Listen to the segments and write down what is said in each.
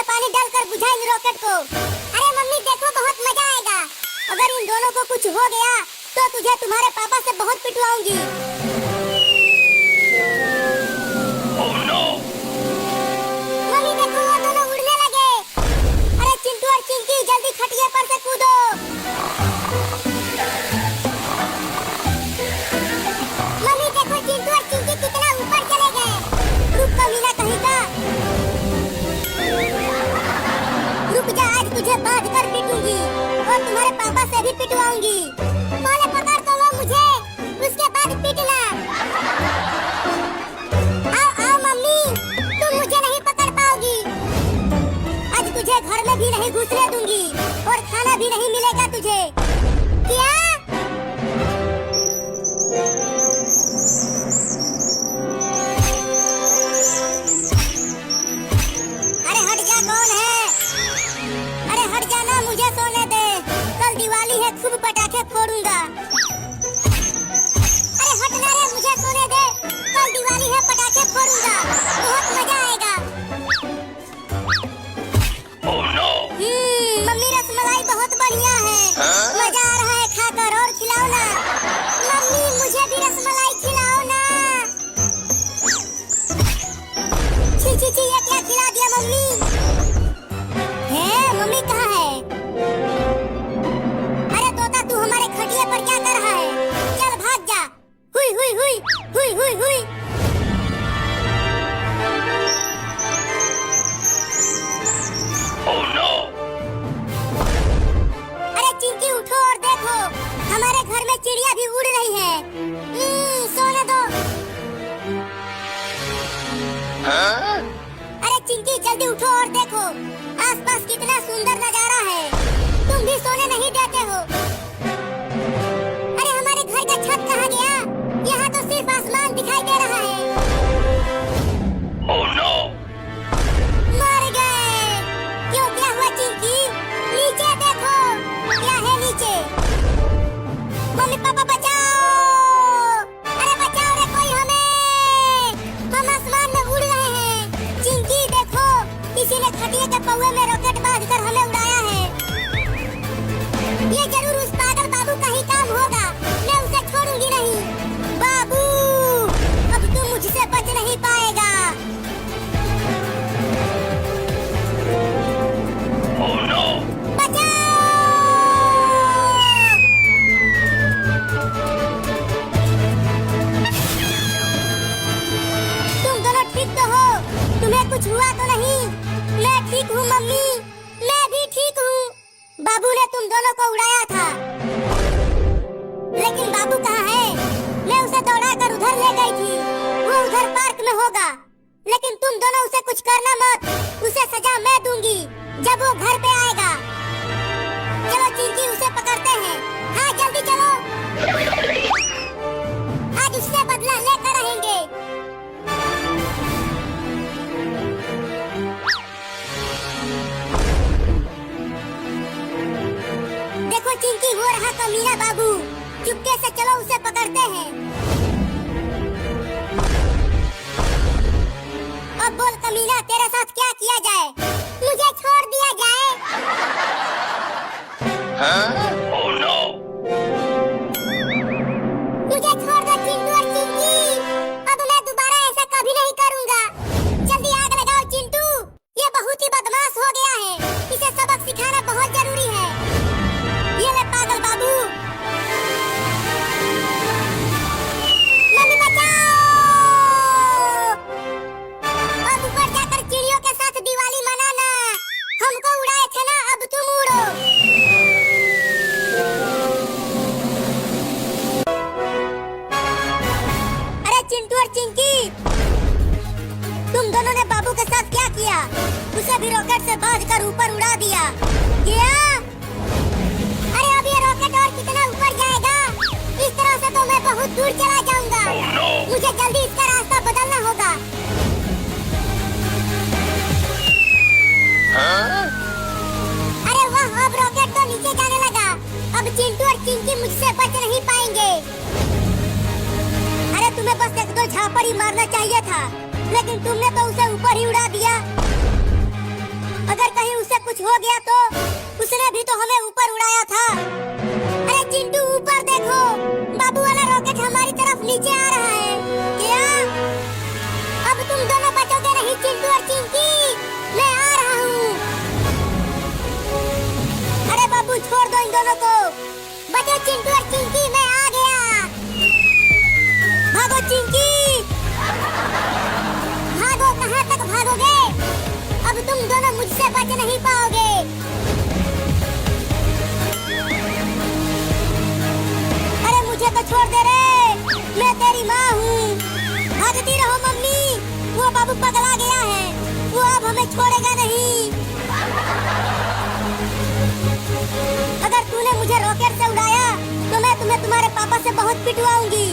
से पानी डालकर बुझाएंगे रॉकेट को। अरे मम्मी देखो बहुत मजा आएगा। अगर इन दोनों को कुछ हो गया तो तुझे तुम्हारे पापा से बहुत पिटवाऊंगी। Oh no! मम्मी देखो वो दोनों उड़ने लगे। अरे चिंटू और चिंकी जल्दी खटिया पर से कूदो। मम्मी देखो चिंटू और चिंकी कितना ऊपर चले गए। रुक कमीना कहीं का। रुक जा, आज तुझे बांध कर पीटूंगी और तुम्हारे पापा से भी पिटवाऊंगी। पहले पकड़ तो लो मुझे, उसके बाद पीटना। आओ आओ मम्मी, तुम मुझे नहीं पकड़ पाओगी। आज तुझे घर में भी नहीं घुसने दूंगी और खाना भी नहीं मिलेगा तुझे। क्या? अरे हट जा, कौन है? अरे हट जाना, मुझे सोने दे। कल दिवाली है, खूब पटाखे फोड़ूंगा। अरे हट ना रे, मुझे सोने दे। कल दिवाली है, पटाखे फोड़ूंगा, बहुत मजा आएगा। Oh no! मम्मी रसमलाई बहुत बढ़िया है। मजा आ रहा है खाकर, और खिलाओ ना। मम्मी मुझे भी रसमलाई खिलाओ ना। छी छी छी, ये क्या खिला दिया मम्मी? है मम्मी कहाँ है? अरे तोता तू हमारे खटिया पर क्या कर रहा है? चल भाग जा। हुई हुई हुई हुई हुई हुई। Oh no! अरे चिंकी उठो और देखो, हमारे घर में चिड़िया भी उड़ रही है। सोने दो। अरे चिंकी जल्दी उठो और देखो, आसपास कितना सुंदर नजारा है। तुम भी सोने नहीं देते हो। अरे हमारे घर का छत कहाँ गया? यहाँ तो सिर्फ आसमान दिखाई दे रहा है। Oh no! मर गए। क्यों, क्या हुआ चिंकी? नीचे देखो, क्या है नीचे? मम्मी पापा बचाओ। अरे बचाओ रे कोई हमें, हम आसमान में उड़ रहे हैं। चिंकी देखो, किसी ने खटिया के पौवे में रॉकेट बांधकर हमें उड़ाया है। ये जरूर उस पागल बाबू का ही काम होगा। मैं उसे छोड़ूंगी नहीं। बाबू, अब तू मुझसे बच नहीं पाएगा। Oh no! बचाओ। तुम दोनों ठीक तो हो? तुम्हें कुछ हुआ तो नहीं? मैं ठीक हूँ मम्मी, मैं भी ठीक हूँ। बाबू ने तुम दोनों को उड़ाया था, लेकिन बाबू कहाँ है? मैं उसे दौड़ाकर उधर ले गई थी। वो उधर पार्क में होगा, लेकिन तुम दोनों उसे कुछ करना मत। उसे सजा मैं दूंगी जब वो घर पे आएगा। चलो चिंकी, उसे पकड़ते हैं। हाँ जल्दी चलो, आज उससे बदला लेकर रहेंगे। देखो चिंकी, वो रहा कमीना बाबू। चुपके से चलो, उसे पकड़ते हैं। अब बोल कमीना, तेरे साथ क्या किया जाए? मुझे छोड़ दिया जाए। Oh no! मुझे छोड़ दो चिंटू और चिंकी। अब मैं दोबारा ऐसा कभी नहीं करूंगा। जल्दी आग लगाओ चिंटू, ये बहुत ही बदमाश हो गया है। इसे सबक सिखाना बहुत जरूरी है। ये ले पागल बाबू। मम्मी बचाओ। अब ऊपर जाकर चिड़ियों के साथ दिवाली मनाना। हमको उड़ाए थे ना, अब तुम उड़ो। अरे चिंटू और चिंकी, तुम दोनों ने बाबू के साथ क्या किया? उसे भी रॉकेट से बांधकर ऊपर उड़ा दिया। क्या? अरे अब ये रॉकेट और कितना ऊपर जाएगा? इस तरह से तो मैं बहुत दूर चला जाऊंगा। Oh no! मुझे जल्दी इसका रास्ता बदलना होगा। अरे वाह, अब रॉकेट तो नीचे जाने लगा। अब चिंटू और चिंकी मुझसे बच नहीं पाएंगे। अरे तुम्हें बस एक दो झापड़ ही मारना चाहिए था, लेकिन तुमने तो उसे ऊपर ही उड़ा दिया। कुछ हो गया तो उसने भी तो हमें ऊपर उड़ाया था। अरे चिंटू ऊपर देखो, बाबू वाला रॉकेट हमारी तरफ नीचे आ रहा है। क्या अब तुम दोनों बचोगे नहीं चिंटू और चिंकी? मैं आ रहा हूँ। अरे बाबू छोड़ दो इन दोनों को। बचो चिंटू और चिंकी, मैं आ गया। भागो चिंकी, भागो। कहाँ तक भागोगे? अब तुम दोनों मुझसे बच नहीं पाओगे। अरे मुझे तो छोड़ दे रे, मैं तेरी माँ हूँ। भागती रहो मम्मी, वो बाबू पगला गया है, वो अब हमें छोड़ेगा नहीं। अगर तूने मुझे रॉकेट से उड़ाया तो मैं तुम्हें तुम्हारे पापा से बहुत पिटवाऊंगी।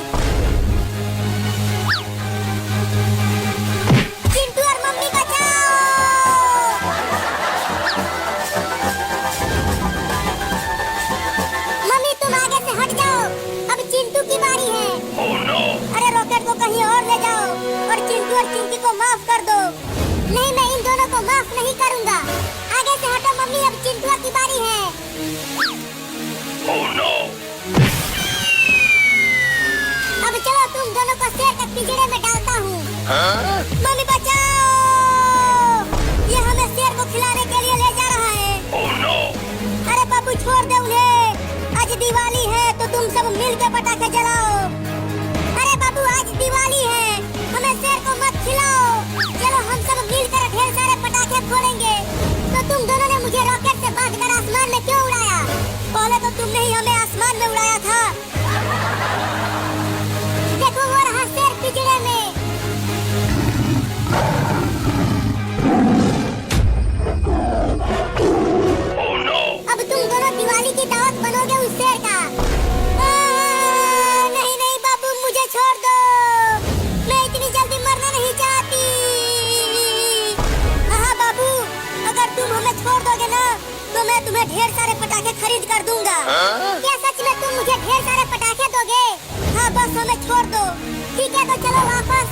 चिंटू और मम्मी बचाओ। मम्मी तुम आगे से हट जाओ, अब चिंटू की बारी है। Oh no! अरे रॉकेट को कहीं और ले जाओ और चिंटू और चिंकी को माफ कर दो। नहीं, मैं इन दोनों को माफ नहीं करूंगा। आगे से हटो मम्मी, अब चिंटू की बारी है। Oh no! अब चलो तुम दोनों को शेर के पिंजरे में डालता हूँ। मम्मी बचाओ, ये हमें शेर को खिलाने के लिए ले जा रहा है। Oh no! अरे बाबू छोड़ दे उन्हें, आज दिवाली है तो तुम सब मिल के पटाखे जलाओ। अरे बाबू आज दिवाली है, हमें शेर को मत खिलाओ। चलो हम सब मिलकर ढेर सारे पटाखे फोड़ेंगे। तो तुम दोनों ने मुझे रॉकेट से बांधकर आसमान में क्यों उड़ाया? पहले तो तुमने ही हमें आसमान में उड़ाया था। देखो वो रहा शेर पिंजरे में। Oh no! अब तुम दोनों दिवाली की दावत बनोगे उस शेर का। नहीं नहीं बाबू मुझे छोड़ दो, मैं इतनी जल्दी मरना नहीं चाहती। हाँ बाबू, अगर तुम हमें छोड़ दोगे ना तो मैं तुम्हें ढेर सारे पटाखे खरीद कर दूंगा। क्या सच में तुम मुझे ढेर सारे पटाखे दोगे? हाँ बस हमें छोड़ दो। ठीक है तो चलो वापस।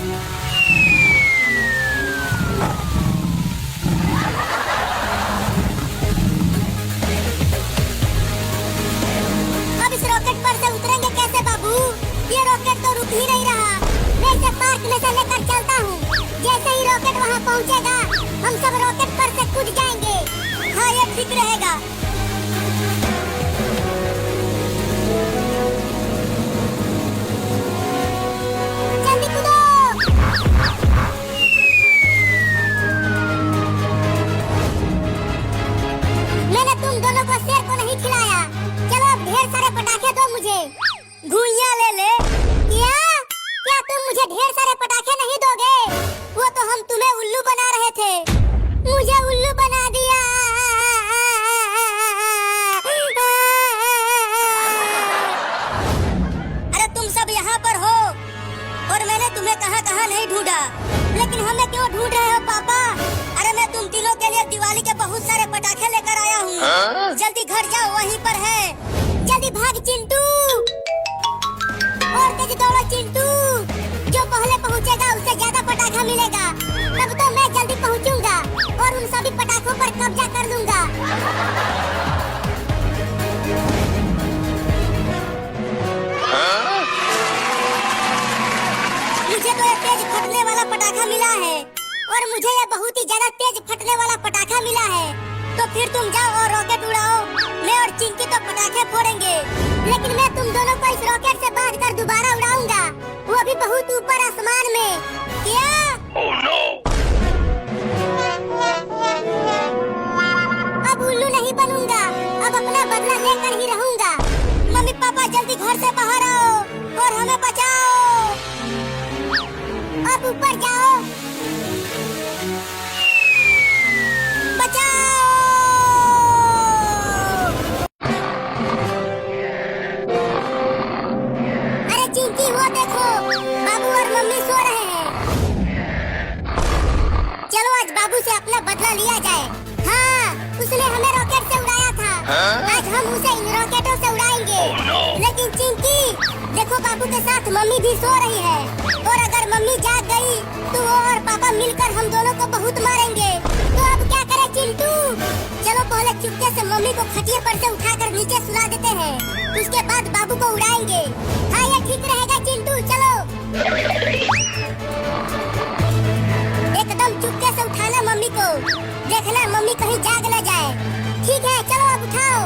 अब इस रॉकेट पर से उतरेंगे कैसे बाबू? ये रॉकेट तो रुक ही नहीं रहा। मैं इसे पार्क में से लेकर चलता हूँ। जैसे ही रॉकेट वहाँ पहुँचेगा हम सब रॉकेट पर से कूद जाएंगे। हाँ ये ठीक रहेगा। जल्दी कूदो। मैंने तुम दोनों को शेर को नहीं खिलाया। चलो अब ढेर सारे पटाखे दो मुझे। घुइयां ले ले। क्या तुम मुझे ढेर सारे पटाखे नहीं दोगे? वो तो हम तुम्हें उल्लू बना रहे थे। मुझे उल्लू बना दिया। अरे तुम सब यहाँ पर हो और मैंने तुम्हें कहाँ नहीं ढूंढा, लेकिन हमें क्यों ढूंढ रहे हो पापा? अरे मैं तुम तीनों के लिए दिवाली के बहुत सारे पटाखे लेकर आया हूँ। जल्दी घर जाओ, वहीं पर है। जल्दी भाग चिंटू, और तेज दौड़ो चिंटू। जो पहले पहुँचेगा उसे ज्यादा पटाखा मिलेगा। तब तो मैं जल्दी पहुँचूंगा और उन सभी पटाखों पर कब्जा कर लूंगा। मुझे तो ये तेज फटने वाला पटाखा मिला है और मुझे ये बहुत ही ज्यादा तेज फटने वाला पटाखा मिला है। तो फिर तुम जाओ और रॉकेट उड़ाओ। मैं और चिंकी तो पटाखे फोड़ेंगे, लेकिन मैं तुम दोनों को इस रॉकेट से बांधकर दोबारा उड़ाऊंगा, वो भी बहुत ऊपर आसमान में। क्या? Oh no! अब उल्लू नहीं बनूंगा, अब अपना बदला लेकर ही रहूंगा। मम्मी पापा जल्दी घर से बाहर आओ और हमें बचाओ। अब ऊपर जाओ, बचाओ। अरे चिंकी वो देखो, बाबू और मम्मी सो रहे हैं। चलो आज बाबू से अपना बदला लिया जाए। हाँ, उसने हमें रॉकेट से उड़ाया था। आज हम उसे इन रॉकेटों से उड़ाएंगे। Oh no! लेकिन चिंकी देखो, बाबू के साथ मम्मी भी सो रही है, और अगर मम्मी जाग गई तो वो और पापा मिलकर हम दोनों को बहुत मारेंगे। तो अब क्या करें चिंटू? चलो चुपके से मम्मी को खटिया पर से उठाकर नीचे सुला देते हैं। उसके बाद बाबू को उड़ाएंगे। हाँ ये ठीक रहेगा चिंटू, चलो। एकदम चुपके से उठाना मम्मी को, देखना मम्मी कहीं जाग न जाए। ठीक है चलो अब उठाओ।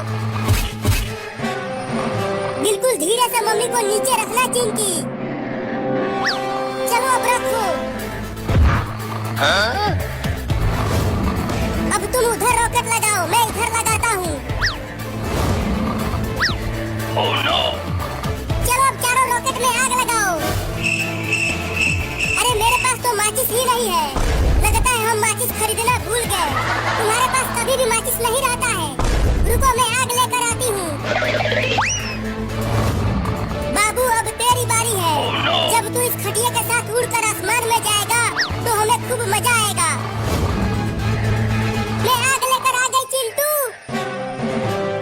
बिल्कुल धीरे से मम्मी को नीचे रखना चिंकी। चलो अब रखो। अब तुम उधर रॉकेट लगाओ, मैं इधर लगाता हूँ। Oh no! चलो अब चारों रॉकेट में आग लगाओ। अरे मेरे पास तो माचिस ही नहीं है। लगता है हम माचिस खरीदना भूल गए। तुम्हारे पास कभी भी माचिस नहीं रहता है। रुको मैं आग लेकर आती हूँ। बाबू अब तेरी बारी है। Oh no! जब तू इस खटिया के साथ उड़कर आसमान में जाएगा तो हमें खूब मजा आएगा। मैं आग लेकर आ गई चिंटू।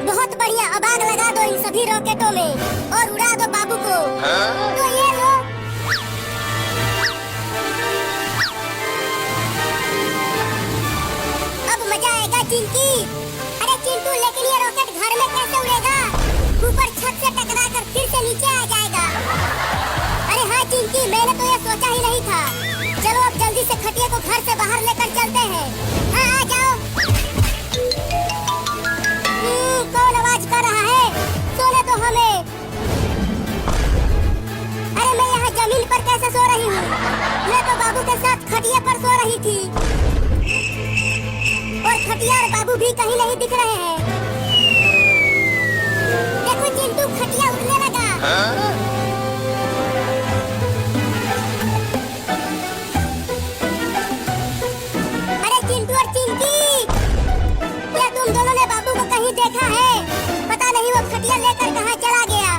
बहुत बढ़िया, अब आग लगा दो इन सभी रॉकेटों में और उड़ा दो बाबू को। तो ये लो। अब मजा आएगा चिंकी। अरे चिंटू लेकिन ये रॉकेट घर में कैसे उड़ेगा? ऊपर छत से टकराकर फिर से नीचे आ जाएगा। अरे हाँ चिंकी, मैंने तो ये सोचा ही नहीं था। चलो अब जल्दी से खटिया को घर से बाहर लेकर चलते हैं। हाँ आ जाओ। कौन आवाज कर रहा है? सोने दो हमें। अरे मैं यहाँ जमीन पर कैसे सो रही हूँ? मैं तो बाबू के साथ खटिया पर सो रही थी और खटिया और बाबू भी कहीं नहीं दिख रहे हैं। देखो चिंटू, खटिया उड़ने लगा। अरे चिंटू और चिंकी, क्या तुम दोनों ने बाबू को कहीं देखा है? पता नहीं वो खटिया लेकर कहाँ चला गया।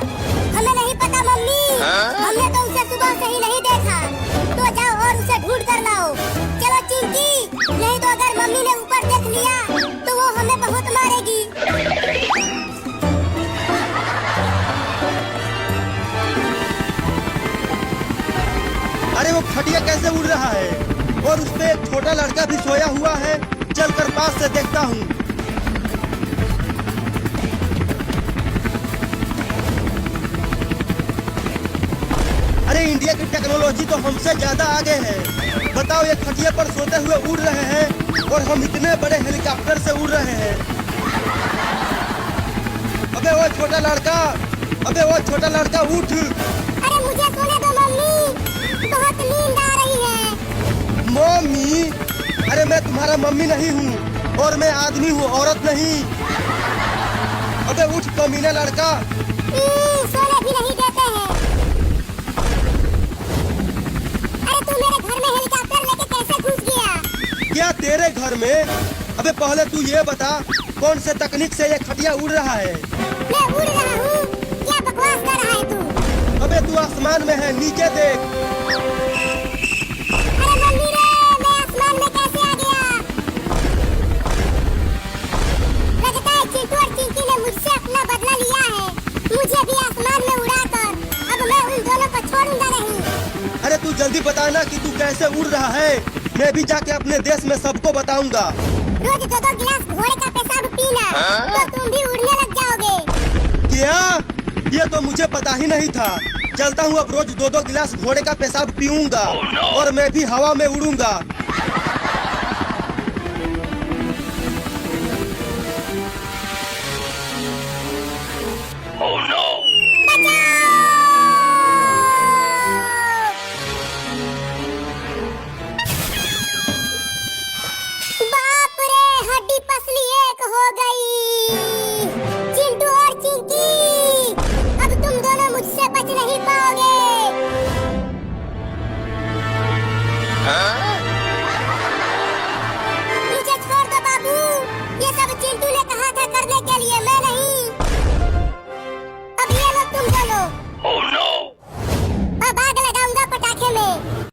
हमें नहीं पता मम्मी। हमने तो उसे सुबह से ही नहीं देखा। तो जाओ और उसे ढूंढ कर लाओ। चलो चिंकी, नहीं तो अगर मम्मी ने ऊपर देख लिया तो वो हमें बहुत मारेगी। अरे वो खटिया कैसे उड़ रहा है और उस पे एक छोटा लड़का भी सोया हुआ है। चलकर पास से देखता हूँ। अरे इंडिया की टेक्नोलॉजी तो हमसे ज्यादा आगे है। बताओ ये खटिया पर सोते हुए उड़ रहे हैं और हम इतने बड़े हेलीकॉप्टर से उड़ रहे हैं। अबे वो छोटा लड़का, अबे वो छोटा लड़का उठ। अरे मुझे सोने दो मम्मी, बहुत नींद आ रही है। मम्मी? अरे मैं तुम्हारा मम्मी नहीं हूँ और मैं आदमी हूँ, औरत नहीं। अबे उठ कमीना लड़का। सोने भी नहीं देते हैं। अरे तू मेरे घर में हेलीकॉप्टर लेके कैसे घुस गया? क्या तेरे घर में? अबे पहले तू ये बता, कौन से तकनीक से ये खटिया उड़ रहा है? मैं उड़ रहा हूँ? क्या बकवास कर रहा है तू? अबे तू आसमान में है, नीचे देख। अरे मम्मी रे, मैं आसमान में कैसे आ गया? लगता है चिंटू और चिंकी ने मुझसे अपना बदला लिया है। मुझे भी आसमान में उड़ाकर अब मैं उन दोनों को छोड़ूंगा नहीं। अरे तू जल्दी बताना कि तू कैसे उड़ रहा है। मैं भी जाके अपने देश में सबको बताऊंगा। रोज 2-2 गिलास घोड़े का पेशाब पीना तो तुम भी उड़ने लग जाओगे। क्या? ये तो मुझे पता ही नहीं था। चलता हूँ अब रोज 2-2 गिलास घोड़े का पेशाब पीऊंगा और मैं भी हवा में उड़ूंगा।